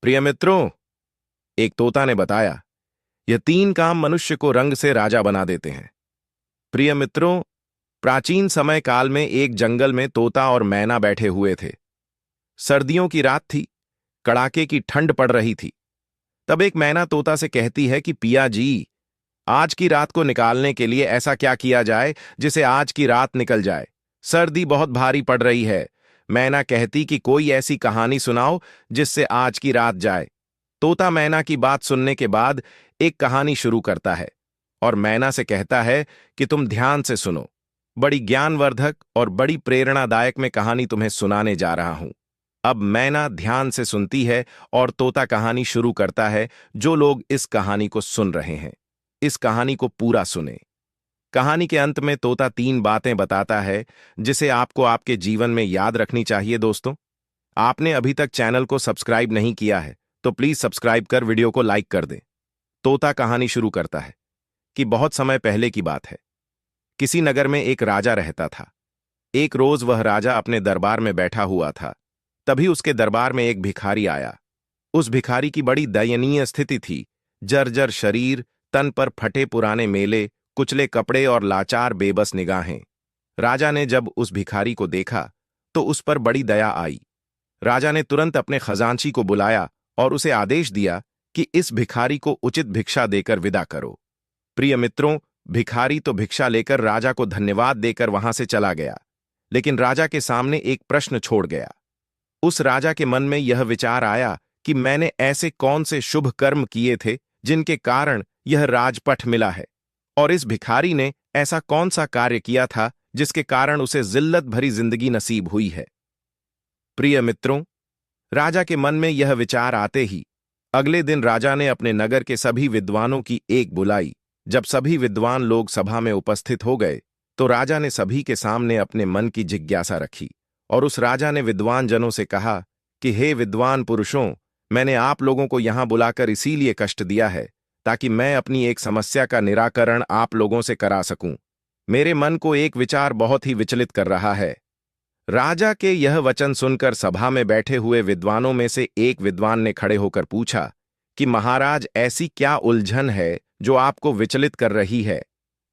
प्रिय मित्रों, एक तोता ने बताया, यह तीन काम मनुष्य को रंग से राजा बना देते हैं। प्रिय मित्रों, प्राचीन समय काल में एक जंगल में तोता और मैना बैठे हुए थे। सर्दियों की रात थी, कड़ाके की ठंड पड़ रही थी। तब एक मैना तोता से कहती है कि पिया जी, आज की रात को निकालने के लिए ऐसा क्या किया जाए जिसे आज की रात निकल जाए। सर्दी बहुत भारी पड़ रही है। मैना कहती कि कोई ऐसी कहानी सुनाओ जिससे आज की रात जाए। तोता मैना की बात सुनने के बाद एक कहानी शुरू करता है और मैना से कहता है कि तुम ध्यान से सुनो। बड़ी ज्ञानवर्धक और बड़ी प्रेरणादायक मैं कहानी तुम्हें सुनाने जा रहा हूं। अब मैना ध्यान से सुनती है और तोता कहानी शुरू करता है। जो लोग इस कहानी को सुन रहे हैं, इस कहानी को पूरा सुने। कहानी के अंत में तोता तीन बातें बताता है जिसे आपको आपके जीवन में याद रखनी चाहिए। दोस्तों, आपने अभी तक चैनल को सब्सक्राइब नहीं किया है तो प्लीज सब्सक्राइब कर वीडियो को लाइक कर दें। तोता कहानी शुरू करता है कि बहुत समय पहले की बात है। किसी नगर में एक राजा रहता था। एक रोज वह राजा अपने दरबार में बैठा हुआ था। तभी उसके दरबार में एक भिखारी आया। उस भिखारी की बड़ी दयनीय स्थिति थी। जर्जर शरीर, तन पर फटे पुराने मेले, कुचले कपड़े और लाचार बेबस निगाहें। राजा ने जब उस भिखारी को देखा तो उस पर बड़ी दया आई। राजा ने तुरंत अपने खजांची को बुलाया और उसे आदेश दिया कि इस भिखारी को उचित भिक्षा देकर विदा करो। प्रिय मित्रों, भिखारी तो भिक्षा लेकर राजा को धन्यवाद देकर वहां से चला गया, लेकिन राजा के सामने एक प्रश्न छोड़ गया। उस राजा के मन में यह विचार आया कि मैंने ऐसे कौन से शुभ कर्म किए थे जिनके कारण यह राजपट मिला है, और इस भिखारी ने ऐसा कौन सा कार्य किया था जिसके कारण उसे जिल्लत भरी जिंदगी नसीब हुई है। प्रिय मित्रों, राजा के मन में यह विचार आते ही अगले दिन राजा ने अपने नगर के सभी विद्वानों की एक बुलाई। जब सभी विद्वान लोग सभा में उपस्थित हो गए तो राजा ने सभी के सामने अपने मन की जिज्ञासा रखी और उस राजा ने विद्वान जनों से कहा कि हे विद्वान पुरुषों, मैंने आप लोगों को यहां बुलाकर इसीलिए कष्ट दिया है ताकि मैं अपनी एक समस्या का निराकरण आप लोगों से करा सकूं। मेरे मन को एक विचार बहुत ही विचलित कर रहा है। राजा के यह वचन सुनकर सभा में बैठे हुए विद्वानों में से एक विद्वान ने खड़े होकर पूछा कि महाराज, ऐसी क्या उलझन है जो आपको विचलित कर रही है?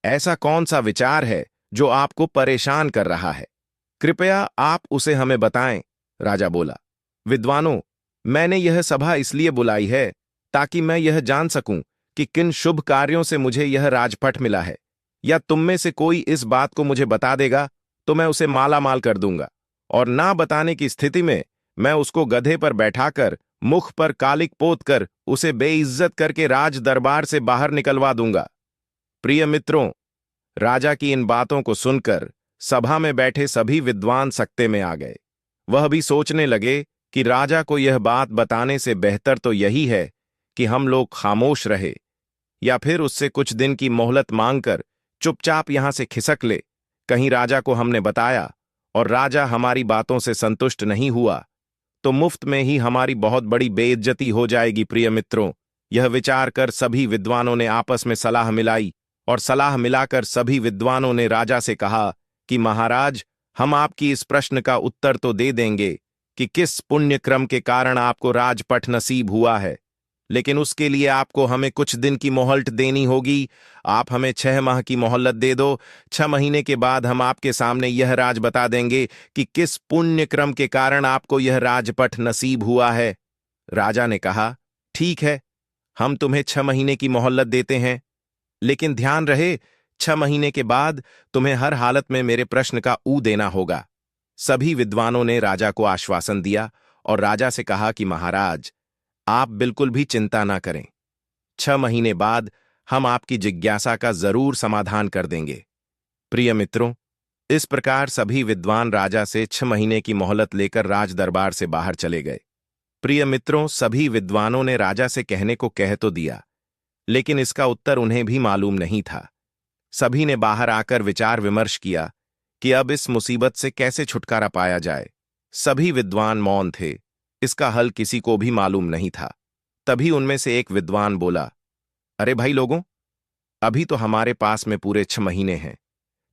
ऐसा कौन सा विचार है जो आपको परेशान कर रहा है? कृपया आप उसे हमें बताएं। राजा बोला, विद्वानों, मैंने यह सभा इसलिए बुलाई है ताकि मैं यह जान सकूं कि किन शुभ कार्यों से मुझे यह राजपट मिला है, या तुम में से कोई इस बात को मुझे बता देगा तो मैं उसे माला माल कर दूंगा, और ना बताने की स्थिति में मैं उसको गधे पर बैठाकर मुख पर कालिक पोत कर उसे बेइज्जत करके राज दरबार से बाहर निकलवा दूंगा। प्रिय मित्रों, राजा की इन बातों को सुनकर सभा में बैठे सभी विद्वान सकते में आ गए। वह भी सोचने लगे कि राजा को यह बात बताने से बेहतर तो यही है कि हम लोग खामोश रहे, या फिर उससे कुछ दिन की मोहलत मांगकर चुपचाप यहां से खिसक ले। कहीं राजा को हमने बताया और राजा हमारी बातों से संतुष्ट नहीं हुआ तो मुफ्त में ही हमारी बहुत बड़ी बेइज्जती हो जाएगी। प्रिय मित्रों, यह विचार कर सभी विद्वानों ने आपस में सलाह मिलाई और सलाह मिलाकर सभी विद्वानों ने राजा से कहा कि महाराज, हम आपकी इस प्रश्न का उत्तर तो दे देंगे कि किस पुण्य क्रम के कारण आपको राजपट नसीब हुआ है, लेकिन उसके लिए आपको हमें कुछ दिन की मोहलत देनी होगी। आप हमें 6 माह की मोहलत दे दो। 6 महीने के बाद हम आपके सामने यह राज बता देंगे कि किस पुण्य क्रम के कारण आपको यह राजपट नसीब हुआ है। राजा ने कहा, ठीक है, हम तुम्हें 6 महीने की मोहलत देते हैं, लेकिन ध्यान रहे 6 महीने के बाद तुम्हें हर हालत में मेरे प्रश्न का ऊ देना होगा। सभी विद्वानों ने राजा को आश्वासन दिया और राजा से कहा कि महाराज, आप बिल्कुल भी चिंता ना करें। 6 महीने बाद हम आपकी जिज्ञासा का जरूर समाधान कर देंगे। प्रिय मित्रों, इस प्रकार सभी विद्वान राजा से 6 महीने की मोहलत लेकर राज दरबार से बाहर चले गए। प्रिय मित्रों, सभी विद्वानों ने राजा से कहने को कह तो दिया, लेकिन इसका उत्तर उन्हें भी मालूम नहीं था। सभी ने बाहर आकर विचार विमर्श किया कि अब इस मुसीबत से कैसे छुटकारा पाया जाए। सभी विद्वान मौन थे, इसका हल किसी को भी मालूम नहीं था। तभी उनमें से एक विद्वान बोला, अरे भाई लोगों, अभी तो हमारे पास में पूरे 6 महीने हैं।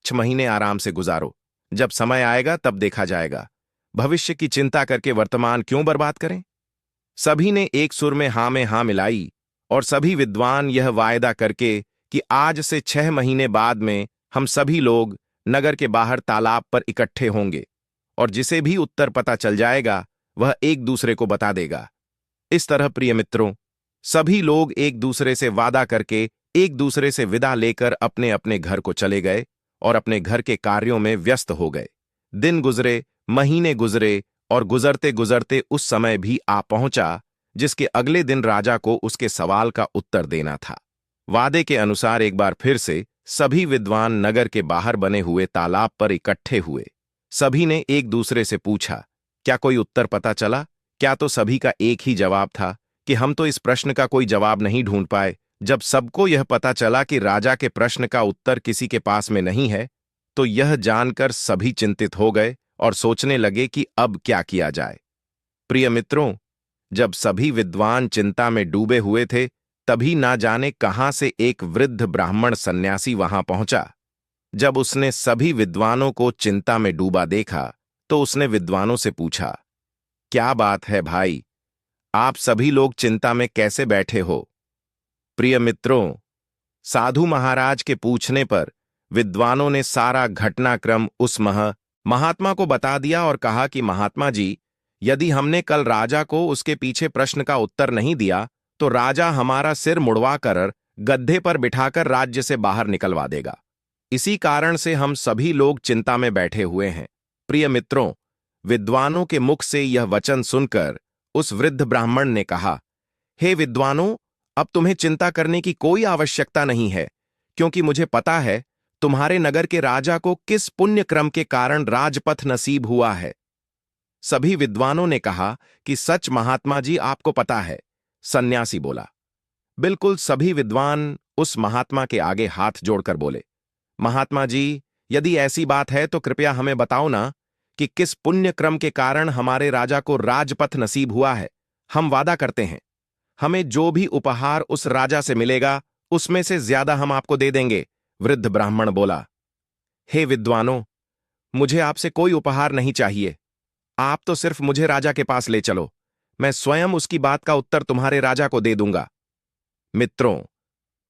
6 महीने आराम से गुजारो, जब समय आएगा तब देखा जाएगा। भविष्य की चिंता करके वर्तमान क्यों बर्बाद करें? सभी ने एक सुर में हाँ मिलाई और सभी विद्वान यह वायदा करके कि आज से 6 महीने बाद में हम सभी लोग नगर के बाहर तालाब पर इकट्ठे होंगे और जिसे भी उत्तर पता चल जाएगा वह एक दूसरे को बता देगा। इस तरह प्रिय मित्रों, सभी लोग एक दूसरे से वादा करके एक दूसरे से विदा लेकर अपने अपने घर को चले गए और अपने घर के कार्यों में व्यस्त हो गए। दिन गुजरे, महीने गुजरे और गुजरते गुजरते उस समय भी आ पहुंचा जिसके अगले दिन राजा को उसके सवाल का उत्तर देना था। वादे के अनुसार एक बार फिर से सभी विद्वान नगर के बाहर बने हुए तालाब पर इकट्ठे हुए। सभी ने एक दूसरे से पूछा, क्या कोई उत्तर पता चला? क्या तो सभी का एक ही जवाब था कि हम तो इस प्रश्न का कोई जवाब नहीं ढूंढ पाए। जब सबको यह पता चला कि राजा के प्रश्न का उत्तर किसी के पास में नहीं है, तो यह जानकर सभी चिंतित हो गए और सोचने लगे कि अब क्या किया जाए। प्रिय मित्रों, जब सभी विद्वान चिंता में डूबे हुए थे, तभी ना जाने कहां से एक वृद्ध ब्राह्मण सन्यासी वहां पहुंचा। जब उसने सभी विद्वानों को चिंता में डूबा देखा, तो उसने विद्वानों से पूछा, क्या बात है भाई, आप सभी लोग चिंता में कैसे बैठे हो? प्रिय मित्रों, साधु महाराज के पूछने पर विद्वानों ने सारा घटनाक्रम उस महात्मा को बता दिया और कहा कि महात्मा जी, यदि हमने कल राजा को उसके पीछे प्रश्न का उत्तर नहीं दिया तो राजा हमारा सिर मुड़वा कर गद्दे पर बिठाकर राज्य से बाहर निकलवा देगा। इसी कारण से हम सभी लोग चिंता में बैठे हुए हैं। प्रिय मित्रों, विद्वानों के मुख से यह वचन सुनकर उस वृद्ध ब्राह्मण ने कहा, हे विद्वानों, अब तुम्हें चिंता करने की कोई आवश्यकता नहीं है, क्योंकि मुझे पता है तुम्हारे नगर के राजा को किस पुण्य क्रम के कारण राजपथ नसीब हुआ है। सभी विद्वानों ने कहा कि सच महात्मा जी, आपको पता है। सन्यासी बोला, बिल्कुल। सभी विद्वान उस महात्मा के आगे हाथ जोड़कर बोले, महात्मा जी, यदि ऐसी बात है तो कृपया हमें बताओ ना कि किस पुण्य क्रम के कारण हमारे राजा को राजपथ नसीब हुआ है। हम वादा करते हैं, हमें जो भी उपहार उस राजा से मिलेगा उसमें से ज्यादा हम आपको दे देंगे। वृद्ध ब्राह्मण बोला, हे विद्वानों, मुझे आपसे कोई उपहार नहीं चाहिए। आप तो सिर्फ मुझे राजा के पास ले चलो, मैं स्वयं उसकी बात का उत्तर तुम्हारे राजा को दे दूंगा। मित्रों,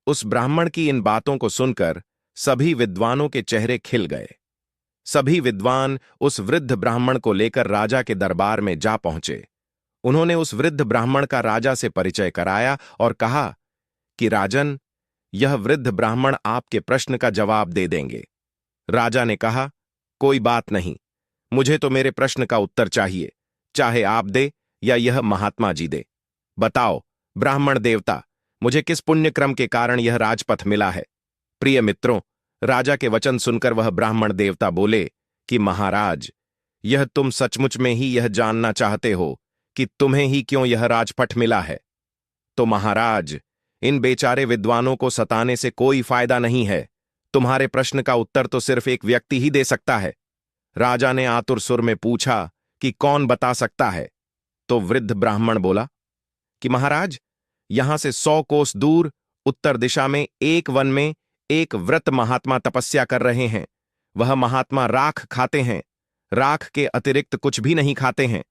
उस ब्राह्मण की इन बातों को सुनकर सभी विद्वानों के चेहरे खिल गए। सभी विद्वान उस वृद्ध ब्राह्मण को लेकर राजा के दरबार में जा पहुंचे। उन्होंने उस वृद्ध ब्राह्मण का राजा से परिचय कराया और कहा कि राजन, यह वृद्ध ब्राह्मण आपके प्रश्न का जवाब दे देंगे। राजा ने कहा, कोई बात नहीं, मुझे तो मेरे प्रश्न का उत्तर चाहिए, चाहे आप दे या यह महात्मा जी दे। बताओ ब्राह्मण देवता, मुझे किस पुण्य क्रम के कारण यह राजपथ मिला है? प्रिय मित्रों, राजा के वचन सुनकर वह ब्राह्मण देवता बोले कि महाराज, यह तुम सचमुच में ही यह जानना चाहते हो कि तुम्हें ही क्यों यह राजपथ मिला है? तो महाराज, इन बेचारे विद्वानों को सताने से कोई फायदा नहीं है। तुम्हारे प्रश्न का उत्तर तो सिर्फ एक व्यक्ति ही दे सकता है। राजा ने आतुर सुर में पूछा कि कौन बता सकता है? तो वृद्ध ब्राह्मण बोला कि महाराज, यहां से 100 कोस दूर उत्तर दिशा में एक वन में एक व्रत महात्मा तपस्या कर रहे हैं। वह महात्मा राख खाते हैं, राख के अतिरिक्त कुछ भी नहीं खाते हैं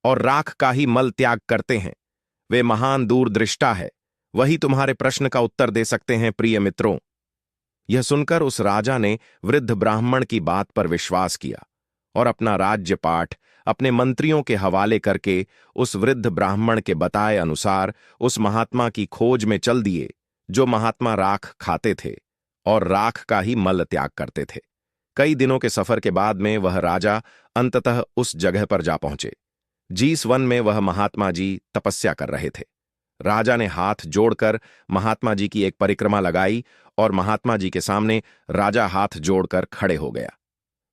और राख का ही मल त्याग करते हैं। वे महान दूरदृष्टा है, वही तुम्हारे प्रश्न का उत्तर दे सकते हैं। प्रिय मित्रों, यह सुनकर उस राजा ने वृद्ध ब्राह्मण की बात पर विश्वास किया और अपना राज्यपाठ अपने मंत्रियों के हवाले करके उस वृद्ध ब्राह्मण के बताए अनुसार उस महात्मा की खोज में चल दिए, जो महात्मा राख खाते थे और राख का ही मल त्याग करते थे। कई दिनों के सफर के बाद में वह राजा अंततः उस जगह पर जा पहुंचे जिस वन में वह महात्मा जी तपस्या कर रहे थे। राजा ने हाथ जोड़कर महात्मा जी की एक परिक्रमा लगाई और महात्मा जी के सामने राजा हाथ जोड़कर खड़े हो गया।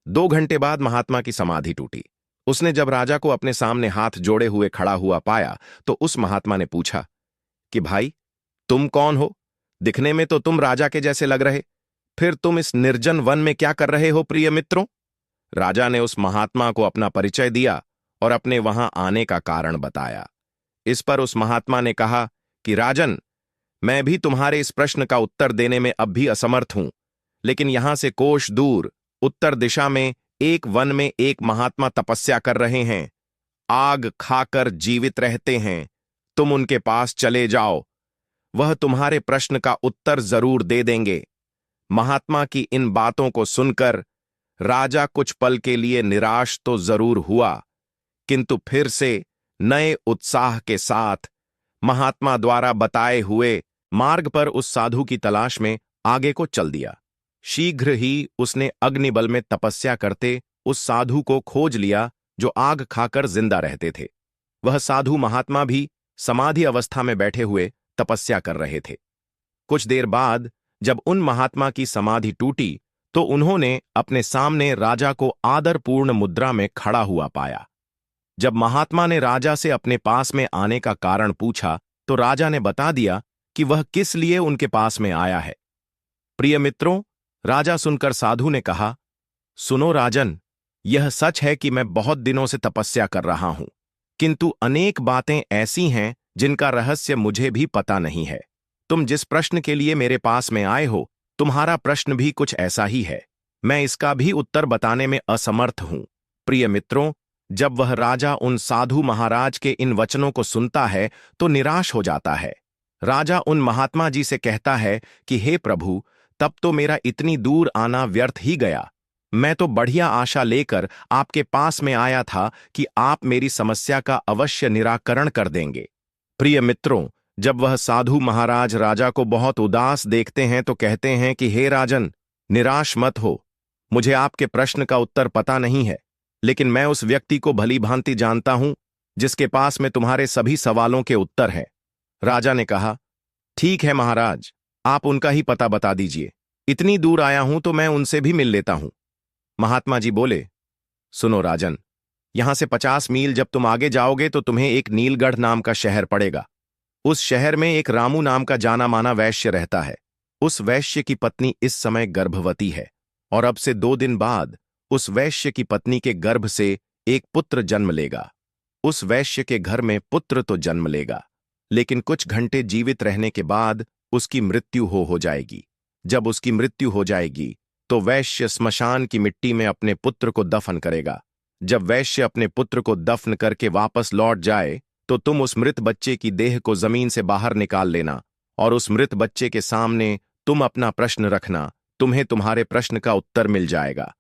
2 घंटे बाद महात्मा की समाधि टूटी। उसने जब राजा को अपने सामने हाथ जोड़े हुए खड़ा हुआ पाया तो उस महात्मा ने पूछा कि भाई, तुम कौन हो? दिखने में तो तुम राजा के जैसे लग रहे, फिर तुम इस निर्जन वन में क्या कर रहे हो? प्रिय मित्रों, राजा ने उस महात्मा को अपना परिचय दिया और अपने वहां आने का कारण बताया। इस पर उस महात्मा ने कहा कि राजन, मैं भी तुम्हारे इस प्रश्न का उत्तर देने में अब भी असमर्थ हूं, लेकिन यहां से कोष दूर उत्तर दिशा में एक वन में एक महात्मा तपस्या कर रहे हैं, आग खाकर जीवित रहते हैं, तुम उनके पास चले जाओ, वह तुम्हारे प्रश्न का उत्तर जरूर दे देंगे। महात्मा की इन बातों को सुनकर राजा कुछ पल के लिए निराश तो जरूर हुआ, किंतु फिर से नए उत्साह के साथ महात्मा द्वारा बताए हुए मार्ग पर उस साधु की तलाश में आगे को चल दिया। शीघ्र ही उसने अग्निबल में तपस्या करते उस साधु को खोज लिया जो आग खाकर जिंदा रहते थे। वह साधु महात्मा भी समाधि अवस्था में बैठे हुए तपस्या कर रहे थे। कुछ देर बाद जब उन महात्मा की समाधि टूटी तो उन्होंने अपने सामने राजा को आदरपूर्ण मुद्रा में खड़ा हुआ पाया। जब महात्मा ने राजा से अपने पास में आने का कारण पूछा तो राजा ने बता दिया कि वह किस लिए उनके पास में आया है। प्रिय मित्रों, राजा सुनकर साधु ने कहा, सुनो राजन, यह सच है कि मैं बहुत दिनों से तपस्या कर रहा हूं, किंतु अनेक बातें ऐसी हैं जिनका रहस्य मुझे भी पता नहीं है। तुम जिस प्रश्न के लिए मेरे पास में आए हो, तुम्हारा प्रश्न भी कुछ ऐसा ही है। मैं इसका भी उत्तर बताने में असमर्थ हूं। प्रिय मित्रों, जब वह राजा उन साधु महाराज के इन वचनों को सुनता है तो निराश हो जाता है। राजा उन महात्मा जी से कहता है कि हे प्रभु, तब तो मेरा इतनी दूर आना व्यर्थ ही गया। मैं तो बढ़िया आशा लेकर आपके पास में आया था कि आप मेरी समस्या का अवश्य निराकरण कर देंगे। प्रिय मित्रों, जब वह साधु महाराज राजा को बहुत उदास देखते हैं तो कहते हैं कि हे राजन, निराश मत हो। मुझे आपके प्रश्न का उत्तर पता नहीं है, लेकिन मैं उस व्यक्ति को भली भांति जानता हूं जिसके पास में तुम्हारे सभी सवालों के उत्तर हैं। राजा ने कहा, ठीक है महाराज, आप उनका ही पता बता दीजिए। इतनी दूर आया हूं तो मैं उनसे भी मिल लेता हूं। महात्मा जी बोले, सुनो राजन, यहां से 50 मील जब तुम आगे जाओगे तो तुम्हें एक नीलगढ़ नाम का शहर पड़ेगा। उस शहर में एक रामू नाम का जाना माना वैश्य रहता है। उस वैश्य की पत्नी इस समय गर्भवती है और अब से 2 दिन बाद उस वैश्य की पत्नी के गर्भ से एक पुत्र जन्म लेगा। उस वैश्य के घर में पुत्र तो जन्म लेगा, लेकिन कुछ घंटे जीवित रहने के बाद उसकी मृत्यु हो जाएगी। जब उसकी मृत्यु हो जाएगी तो वैश्य स्मशान की मिट्टी में अपने पुत्र को दफन करेगा। जब वैश्य अपने पुत्र को दफन करके वापस लौट जाए तो तुम उस मृत बच्चे की देह को जमीन से बाहर निकाल लेना और उस मृत बच्चे के सामने तुम अपना प्रश्न रखना। तुम्हें तुम्हारे प्रश्न का उत्तर मिल जाएगा।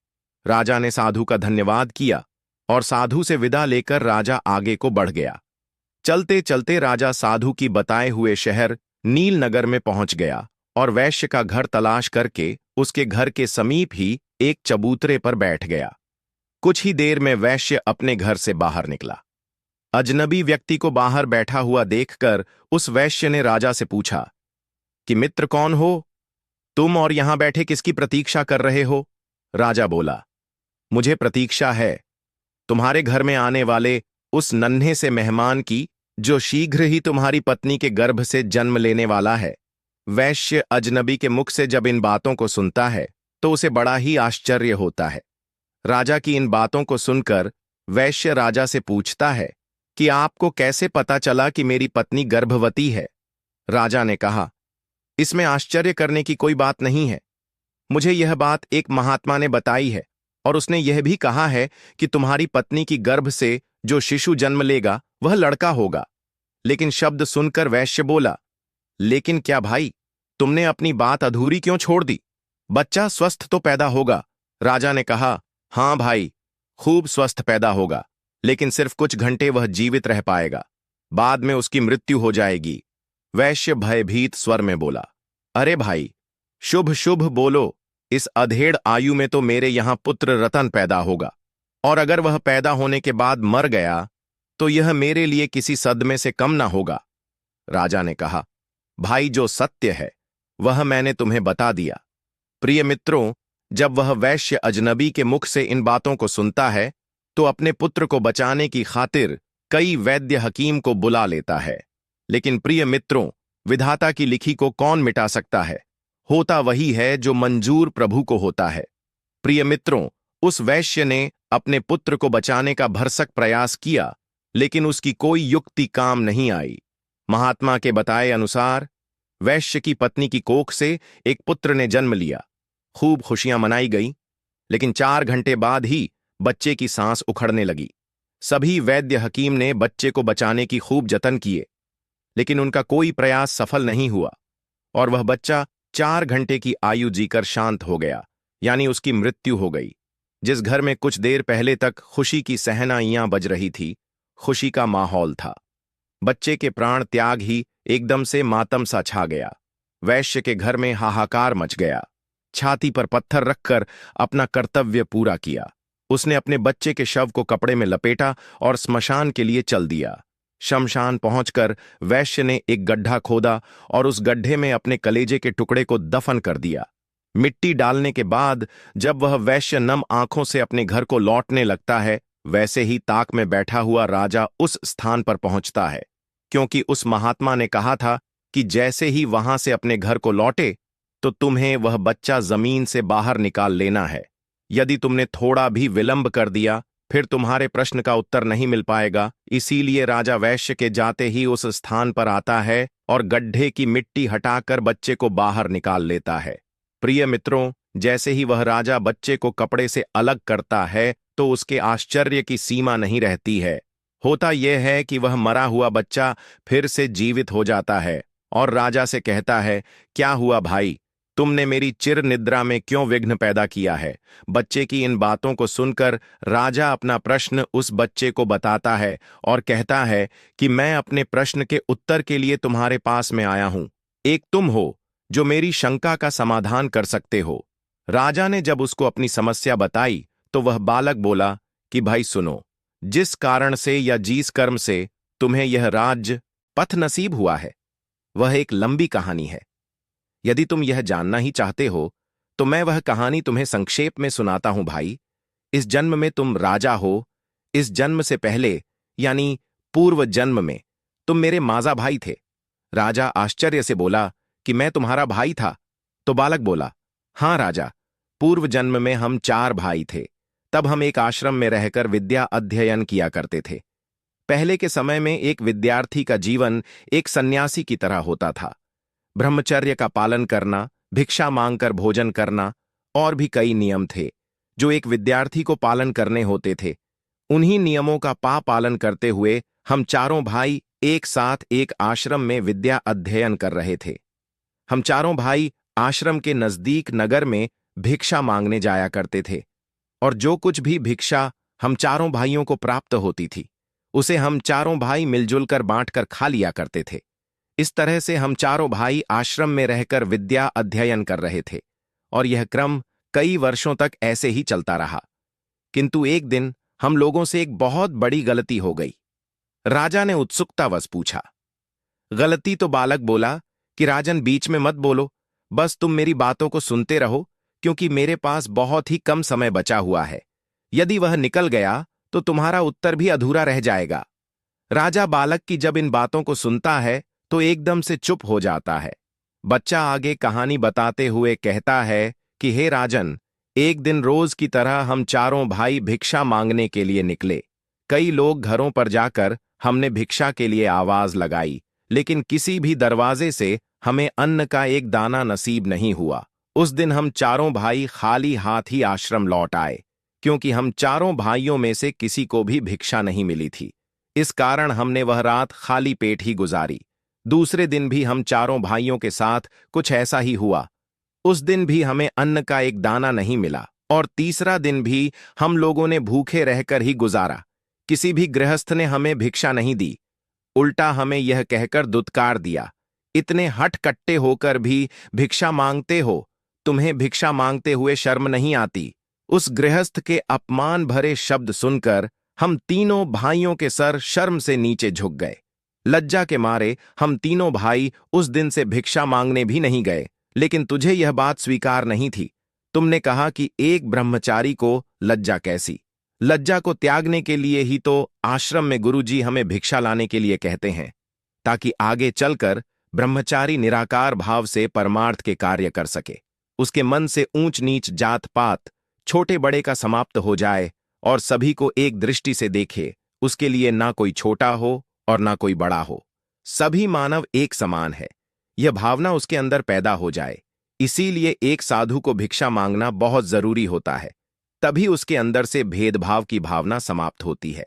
राजा ने साधु का धन्यवाद किया और साधु से विदा लेकर राजा आगे को बढ़ गया। चलते चलते राजा साधु की बताए हुए शहर नीलनगर में पहुंच गया और वैश्य का घर तलाश करके उसके घर के समीप ही एक चबूतरे पर बैठ गया। कुछ ही देर में वैश्य अपने घर से बाहर निकला। अजनबी व्यक्ति को बाहर बैठा हुआ देखकर उस वैश्य ने राजा से पूछा कि मित्र कौन हो तुम और यहां बैठे किसकी प्रतीक्षा कर रहे हो? राजा बोला, मुझे प्रतीक्षा है तुम्हारे घर में आने वाले उस नन्हे से मेहमान की जो शीघ्र ही तुम्हारी पत्नी के गर्भ से जन्म लेने वाला है। वैश्य अजनबी के मुख से जब इन बातों को सुनता है तो उसे बड़ा ही आश्चर्य होता है। राजा की इन बातों को सुनकर वैश्य राजा से पूछता है कि आपको कैसे पता चला कि मेरी पत्नी गर्भवती है? राजा ने कहा, इसमें आश्चर्य करने की कोई बात नहीं है। मुझे यह बात एक महात्मा ने बताई है और उसने यह भी कहा है कि तुम्हारी पत्नी की गर्भ से जो शिशु जन्म लेगा वह लड़का होगा। लेकिन शब्द सुनकर वैश्य बोला, लेकिन क्या भाई, तुमने अपनी बात अधूरी क्यों छोड़ दी? बच्चा स्वस्थ तो पैदा होगा। राजा ने कहा, हां भाई, खूब स्वस्थ पैदा होगा, लेकिन सिर्फ कुछ घंटे वह जीवित रह पाएगा, बाद में उसकी मृत्यु हो जाएगी। वैश्य भयभीत स्वर में बोला, अरे भाई, शुभ शुभ बोलो। इस अधेड़ आयु में तो मेरे यहां पुत्र रतन पैदा होगा, और अगर वह पैदा होने के बाद मर गया तो यह मेरे लिए किसी सदमे से कम ना होगा। राजा ने कहा, भाई, जो सत्य है वह मैंने तुम्हें बता दिया। प्रिय मित्रों, जब वह वैश्य अजनबी के मुख से इन बातों को सुनता है तो अपने पुत्र को बचाने की खातिर कई वैद्य हकीम को बुला लेता है। लेकिन प्रिय मित्रों, विधाता की लिखी को कौन मिटा सकता है? होता वही है जो मंजूर प्रभु को होता है। प्रिय मित्रों, उस वैश्य ने अपने पुत्र को बचाने का भरसक प्रयास किया, लेकिन उसकी कोई युक्ति काम नहीं आई। महात्मा के बताए अनुसार वैश्य की पत्नी की कोख से एक पुत्र ने जन्म लिया। खूब खुशियां मनाई गई, लेकिन 4 घंटे बाद ही बच्चे की सांस उखड़ने लगी। सभी वैद्य हकीम ने बच्चे को बचाने की खूब जतन किए, लेकिन उनका कोई प्रयास सफल नहीं हुआ और वह बच्चा 4 घंटे की आयु जीकर शांत हो गया, यानी उसकी मृत्यु हो गई। जिस घर में कुछ देर पहले तक खुशी की सहनाइयां बज रही थी, खुशी का माहौल था, बच्चे के प्राण त्याग ही एकदम से मातम सा छा गया। वैश्य के घर में हाहाकार मच गया। छाती पर पत्थर रखकर अपना कर्तव्य पूरा किया। उसने अपने बच्चे के शव को कपड़े में लपेटा और स्मशान के लिए चल दिया। शमशान पहुंचकर वैश्य ने एक गड्ढा खोदा और उस गड्ढे में अपने कलेजे के टुकड़े को दफन कर दिया। मिट्टी डालने के बाद जब वह वैश्य नम आंखों से अपने घर को लौटने लगता है, वैसे ही ताक में बैठा हुआ राजा उस स्थान पर पहुंचता है, क्योंकि उस महात्मा ने कहा था कि जैसे ही वहां से अपने घर को लौटे तो तुम्हें वह बच्चा जमीन से बाहर निकाल लेना है। यदि तुमने थोड़ा भी विलंब कर दिया फिर तुम्हारे प्रश्न का उत्तर नहीं मिल पाएगा। इसीलिए राजा वैश्य के जाते ही उस स्थान पर आता है और गड्ढे की मिट्टी हटाकर बच्चे को बाहर निकाल लेता है। प्रिय मित्रों, जैसे ही वह राजा बच्चे को कपड़े से अलग करता है तो उसके आश्चर्य की सीमा नहीं रहती है। होता यह है कि वह मरा हुआ बच्चा फिर से जीवित हो जाता है और राजा से कहता है, क्या हुआ भाई, तुमने मेरी चिर निद्रा में क्यों विघ्न पैदा किया है। बच्चे की इन बातों को सुनकर राजा अपना प्रश्न उस बच्चे को बताता है और कहता है कि मैं अपने प्रश्न के उत्तर के लिए तुम्हारे पास में आया हूं। एक तुम हो जो मेरी शंका का समाधान कर सकते हो। राजा ने जब उसको अपनी समस्या बताई तो वह बालक बोला कि भाई सुनो, जिस कारण से या जिस कर्म से तुम्हें यह राज्य पथ नसीब हुआ है वह एक लंबी कहानी है। यदि तुम यह जानना ही चाहते हो तो मैं वह कहानी तुम्हें संक्षेप में सुनाता हूं भाई। इस जन्म में तुम राजा हो। इस जन्म से पहले यानी पूर्व जन्म में तुम मेरे माजा भाई थे। राजा आश्चर्य से बोला कि मैं तुम्हारा भाई था। तो बालक बोला, हां राजा, पूर्व जन्म में हम 4 भाई थे। तब हम एक आश्रम में रहकर विद्या अध्ययन किया करते थे। पहले के समय में एक विद्यार्थी का जीवन एक सन्यासी की तरह होता था। ब्रह्मचर्य का पालन करना, भिक्षा मांगकर भोजन करना और भी कई नियम थे जो एक विद्यार्थी को पालन करने होते थे। उन्हीं नियमों का पालन करते हुए हम 4 भाई एक साथ एक आश्रम में विद्या अध्ययन कर रहे थे। हम 4 भाई आश्रम के नजदीक नगर में भिक्षा मांगने जाया करते थे और जो कुछ भी भिक्षा हम 4 भाइयों को प्राप्त होती थी उसे हम 4 भाई मिलजुल कर बांटकर खा लिया करते थे। इस तरह से हम 4 भाई आश्रम में रहकर विद्या अध्ययन कर रहे थे और यह क्रम कई वर्षों तक ऐसे ही चलता रहा। किंतु एक दिन हम लोगों से एक बहुत बड़ी गलती हो गई। राजा ने उत्सुकतावश पूछा। गलती? तो बालक बोला कि राजन, बीच में मत बोलो, बस तुम मेरी बातों को सुनते रहो, क्योंकि मेरे पास बहुत ही कम समय बचा हुआ है। यदि वह निकल गया तो तुम्हारा उत्तर भी अधूरा रह जाएगा। राजा बालक की जब इन बातों को सुनता है तो एकदम से चुप हो जाता है। बच्चा आगे कहानी बताते हुए कहता है कि हे राजन, एक दिन रोज की तरह हम 4 भाई भिक्षा मांगने के लिए निकले। कई लोग घरों पर जाकर हमने भिक्षा के लिए आवाज लगाई, लेकिन किसी भी दरवाजे से हमें अन्न का एक दाना नसीब नहीं हुआ। उस दिन हम 4 भाई खाली हाथ ही आश्रम लौट आए, क्योंकि हम 4 भाइयों में से किसी को भी भिक्षा नहीं मिली थी। इस कारण हमने वह रात खाली पेट ही गुजारी। दूसरे दिन भी हम 4 भाइयों के साथ कुछ ऐसा ही हुआ। उस दिन भी हमें अन्न का एक दाना नहीं मिला और तीसरा दिन भी हम लोगों ने भूखे रहकर ही गुजारा। किसी भी गृहस्थ ने हमें भिक्षा नहीं दी, उल्टा हमें यह कहकर दुत्कार दिया, इतने हठकट्टे होकर भी भिक्षा मांगते हो, तुम्हें भिक्षा मांगते हुए शर्म नहीं आती। उस गृहस्थ के अपमान भरे शब्द सुनकर हम तीनों भाइयों के सर शर्म से नीचे झुक गए। लज्जा के मारे हम तीनों भाई उस दिन से भिक्षा मांगने भी नहीं गए। लेकिन तुझे यह बात स्वीकार नहीं थी। तुमने कहा कि एक ब्रह्मचारी को लज्जा कैसी। लज्जा को त्यागने के लिए ही तो आश्रम में गुरुजी हमें भिक्षा लाने के लिए कहते हैं, ताकि आगे चलकर ब्रह्मचारी निराकार भाव से परमार्थ के कार्य कर सके। उसके मन से ऊंच नीच जात पात छोटे बड़े का समाप्त हो जाए और सभी को एक दृष्टि से देखे। उसके लिए ना कोई छोटा हो और ना कोई बड़ा हो, सभी मानव एक समान है, यह भावना उसके अंदर पैदा हो जाए। इसीलिए एक साधु को भिक्षा मांगना बहुत जरूरी होता है, तभी उसके अंदर से भेदभाव की भावना समाप्त होती है।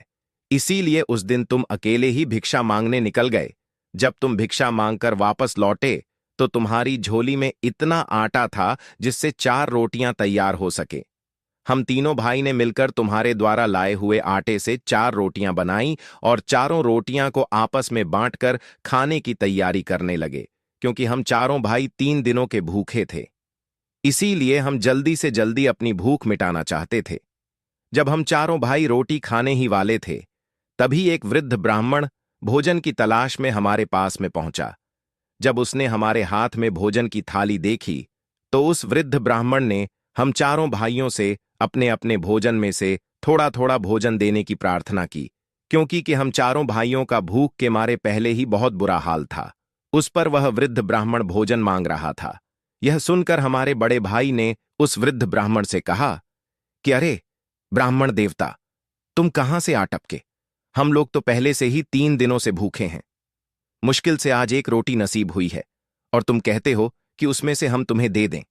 इसीलिए उस दिन तुम अकेले ही भिक्षा मांगने निकल गए, जब तुम भिक्षा मांगकर वापस लौटे तो तुम्हारी झोली में इतना आटा था जिससे 4 रोटियां तैयार हो सके। हम तीनों भाई ने मिलकर तुम्हारे द्वारा लाए हुए आटे से 4 रोटियां बनाई और चारों रोटियां को आपस में बांटकर खाने की तैयारी करने लगे, क्योंकि हम चारों भाई 3 दिनों के भूखे थे। इसीलिए हम जल्दी से जल्दी अपनी भूख मिटाना चाहते थे। जब हम चारों भाई रोटी खाने ही वाले थे, तभी एक वृद्ध ब्राह्मण भोजन की तलाश में हमारे पास में पहुंचा। जब उसने हमारे हाथ में भोजन की थाली देखी, तो उस वृद्ध ब्राह्मण ने हम चारों भाइयों से अपने अपने भोजन में से थोड़ा थोड़ा भोजन देने की प्रार्थना की, क्योंकि कि हम चारों भाइयों का भूख के मारे पहले ही बहुत बुरा हाल था। उस पर वह वृद्ध ब्राह्मण भोजन मांग रहा था। यह सुनकर हमारे बड़े भाई ने उस वृद्ध ब्राह्मण से कहा कि अरे ब्राह्मण देवता, तुम कहां से आ टपके? हम लोग तो पहले से ही 3 दिनों से भूखे हैं। मुश्किल से आज एक रोटी नसीब हुई है और तुम कहते हो कि उसमें से हम तुम्हें दे दें।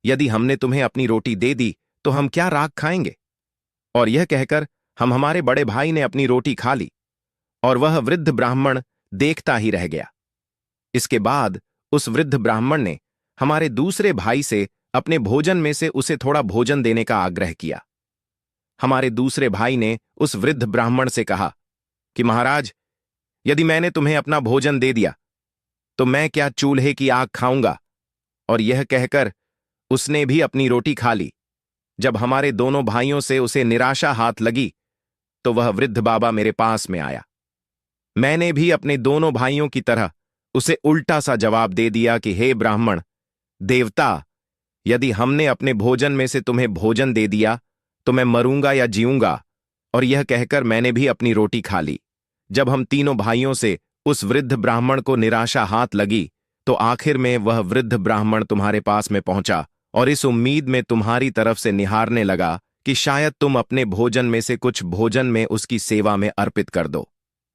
यदि हमने तुम्हें अपनी रोटी दे दी तो हम क्या राख खाएंगे? और यह कहकर हमारे बड़े भाई ने अपनी रोटी खा ली और वह वृद्ध ब्राह्मण देखता ही रह गया। इसके बाद उस वृद्ध ब्राह्मण ने हमारे दूसरे भाई से अपने भोजन में से उसे थोड़ा भोजन देने का आग्रह किया। हमारे दूसरे भाई ने उस वृद्ध ब्राह्मण से कहा कि महाराज, यदि मैंने तुम्हें अपना भोजन दे दिया तो मैं क्या चूल्हे की आग खाऊंगा? और यह कहकर उसने भी अपनी रोटी खा ली। जब हमारे दोनों भाइयों से उसे निराशा हाथ लगी तो वह वृद्ध बाबा मेरे पास में आया। मैंने भी अपने दोनों भाइयों की तरह उसे उल्टा सा जवाब दे दिया कि हे ब्राह्मण देवता, यदि हमने अपने भोजन में से तुम्हें भोजन दे दिया तो मैं मरूंगा या जीऊंगा। और यह कहकर मैंने भी अपनी रोटी खा ली। जब हम तीनों भाइयों से उस वृद्ध ब्राह्मण को निराशा हाथ लगी तो आखिर में वह वृद्ध ब्राह्मण तुम्हारे पास में पहुंचा और इस उम्मीद में तुम्हारी तरफ से निहारने लगा कि शायद तुम अपने भोजन में से कुछ भोजन में उसकी सेवा में अर्पित कर दो।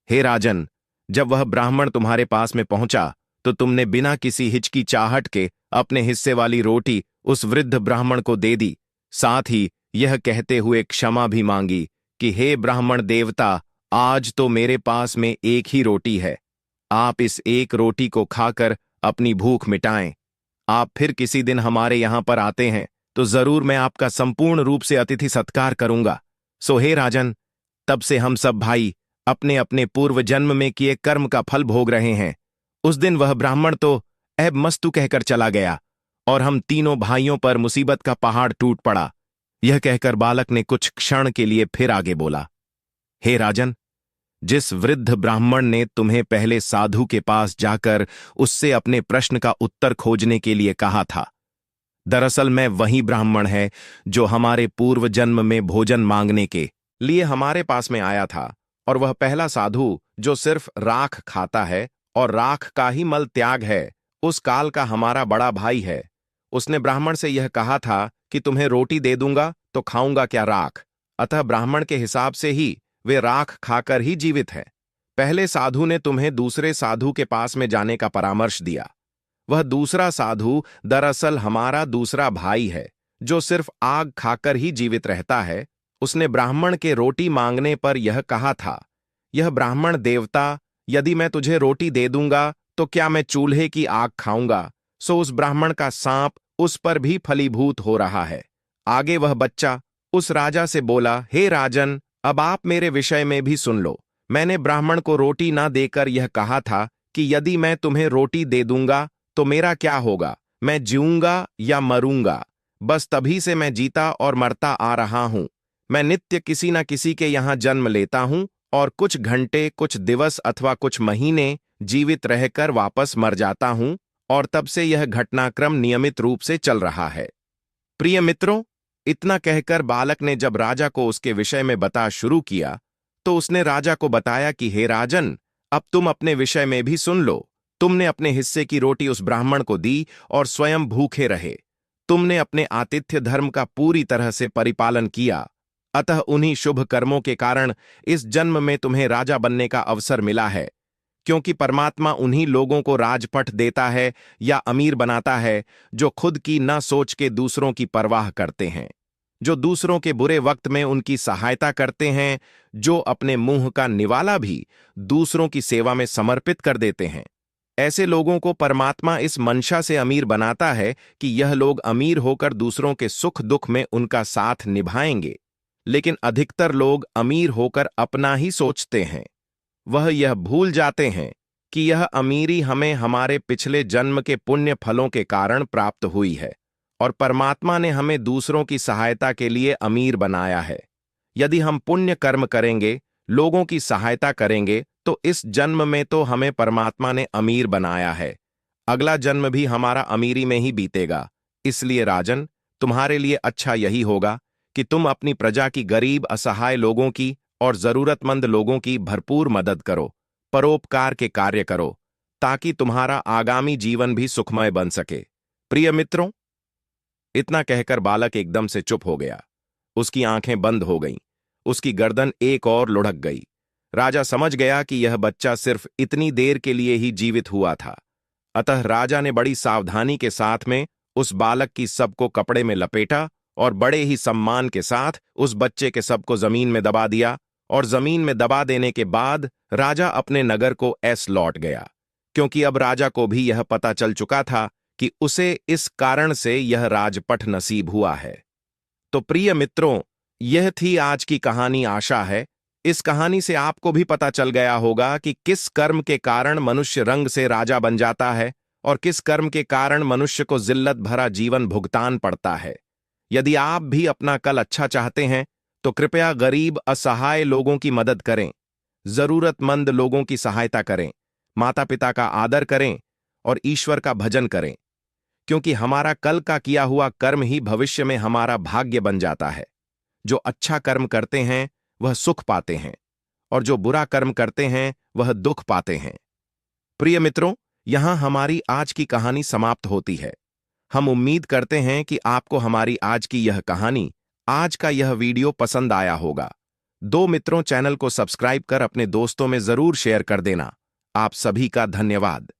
हे राजन, जब वह ब्राह्मण तुम्हारे पास में पहुंचा तो तुमने बिना किसी हिचकिचाहट के अपने हिस्से वाली रोटी उस वृद्ध ब्राह्मण को दे दी, साथ ही यह कहते हुए क्षमा भी मांगी कि हे ब्राह्मण देवता, आज तो मेरे पास में एक ही रोटी है। आप इस एक रोटी को खाकर अपनी भूख मिटाएं। आप फिर किसी दिन हमारे यहां पर आते हैं तो जरूर मैं आपका संपूर्ण रूप से अतिथि सत्कार करूंगा। सो हे राजन, तब से हम सब भाई अपने अपने पूर्व जन्म में किए कर्म का फल भोग रहे हैं। उस दिन वह ब्राह्मण तो ऐब मस्तु कहकर चला गया और हम तीनों भाइयों पर मुसीबत का पहाड़ टूट पड़ा। यह कहकर बालक ने कुछ क्षण के लिए फिर आगे बोला, हे राजन, जिस वृद्ध ब्राह्मण ने तुम्हें पहले साधु के पास जाकर उससे अपने प्रश्न का उत्तर खोजने के लिए कहा था, दरअसल मैं वही ब्राह्मण है जो हमारे पूर्व जन्म में भोजन मांगने के लिए हमारे पास में आया था। और वह पहला साधु जो सिर्फ राख खाता है और राख का ही मल त्याग है, उस काल का हमारा बड़ा भाई है। उसने ब्राह्मण से यह कहा था कि तुम्हें रोटी दे दूंगा तो खाऊंगा क्या राख। अतः ब्राह्मण के हिसाब से ही वे राख खाकर ही जीवित है। पहले साधु ने तुम्हें दूसरे साधु के पास में जाने का परामर्श दिया। वह दूसरा साधु दरअसल हमारा दूसरा भाई है जो सिर्फ आग खाकर ही जीवित रहता है। उसने ब्राह्मण के रोटी मांगने पर यह कहा था, यह ब्राह्मण देवता, यदि मैं तुझे रोटी दे दूंगा तो क्या मैं चूल्हे की आग खाऊंगा? सो उस ब्राह्मण का सांप उस पर भी फलीभूत हो रहा है। आगे वह बच्चा उस राजा से बोला, हे राजन, अब आप मेरे विषय में भी सुन लो। मैंने ब्राह्मण को रोटी ना देकर यह कहा था कि यदि मैं तुम्हें रोटी दे दूंगा तो मेरा क्या होगा, मैं जीऊंगा या मरूंगा। बस तभी से मैं जीता और मरता आ रहा हूं। मैं नित्य किसी न किसी के यहां जन्म लेता हूं और कुछ घंटे, कुछ दिवस अथवा कुछ महीने जीवित रहकर वापस मर जाता हूं, और तब से यह घटनाक्रम नियमित रूप से चल रहा है। प्रिय मित्रों, इतना कहकर बालक ने जब राजा को उसके विषय में बता शुरू किया तो उसने राजा को बताया कि हे राजन, अब तुम अपने विषय में भी सुन लो। तुमने अपने हिस्से की रोटी उस ब्राह्मण को दी और स्वयं भूखे रहे। तुमने अपने आतिथ्य धर्म का पूरी तरह से परिपालन किया। अतः उन्हीं शुभ कर्मों के कारण इस जन्म में तुम्हें राजा बनने का अवसर मिला है, क्योंकि परमात्मा उन्हीं लोगों को राजपट देता है या अमीर बनाता है जो खुद की न सोच के दूसरों की परवाह करते हैं। जो दूसरों के बुरे वक्त में उनकी सहायता करते हैं, जो अपने मुंह का निवाला भी दूसरों की सेवा में समर्पित कर देते हैं। ऐसे लोगों को परमात्मा इस मंशा से अमीर बनाता है कि यह लोग अमीर होकर दूसरों के सुख दुख में उनका साथ निभाएंगे। लेकिन अधिकतर लोग अमीर होकर अपना ही सोचते हैं। वह यह भूल जाते हैं कि यह अमीरी हमें हमारे पिछले जन्म के पुण्य फलों के कारण प्राप्त हुई है और परमात्मा ने हमें दूसरों की सहायता के लिए अमीर बनाया है। यदि हम पुण्य कर्म करेंगे, लोगों की सहायता करेंगे, तो इस जन्म में तो हमें परमात्मा ने अमीर बनाया है, अगला जन्म भी हमारा अमीरी में ही बीतेगा। इसलिए राजन, तुम्हारे लिए अच्छा यही होगा कि तुम अपनी प्रजा की गरीब असहाय लोगों की और जरूरतमंद लोगों की भरपूर मदद करो, परोपकार के कार्य करो, ताकि तुम्हारा आगामी जीवन भी सुखमय बन सके। प्रिय मित्रों, इतना कहकर बालक एकदम से चुप हो गया। उसकी आंखें बंद हो गईं, उसकी गर्दन एक और लुढ़क गई। राजा समझ गया कि यह बच्चा सिर्फ इतनी देर के लिए ही जीवित हुआ था। अतः राजा ने बड़ी सावधानी के साथ में उस बालक की सबको कपड़े में लपेटा और बड़े ही सम्मान के साथ उस बच्चे के सबको जमीन में दबा दिया। और जमीन में दबा देने के बाद राजा अपने नगर को ऐस लौट गया, क्योंकि अब राजा को भी यह पता चल चुका था कि उसे इस कारण से यह राजपट नसीब हुआ है। तो प्रिय मित्रों, यह थी आज की कहानी। आशा है इस कहानी से आपको भी पता चल गया होगा कि किस कर्म के कारण मनुष्य रंग से राजा बन जाता है और किस कर्म के कारण मनुष्य को जिल्लत भरा जीवन भुगतान पड़ता है। यदि आप भी अपना कल अच्छा चाहते हैं तो कृपया गरीब असहाय लोगों की मदद करें, जरूरतमंद लोगों की सहायता करें, माता पिता का आदर करें और ईश्वर का भजन करें, क्योंकि हमारा कल का किया हुआ कर्म ही भविष्य में हमारा भाग्य बन जाता है। जो अच्छा कर्म करते हैं वह सुख पाते हैं और जो बुरा कर्म करते हैं वह दुख पाते हैं। प्रिय मित्रों, यहां हमारी आज की कहानी समाप्त होती है। हम उम्मीद करते हैं कि आपको हमारी आज की यह कहानी, आज का यह वीडियो पसंद आया होगा। दो मित्रों, चैनल को सब्सक्राइब कर अपने दोस्तों में जरूर शेयर कर देना। आप सभी का धन्यवाद।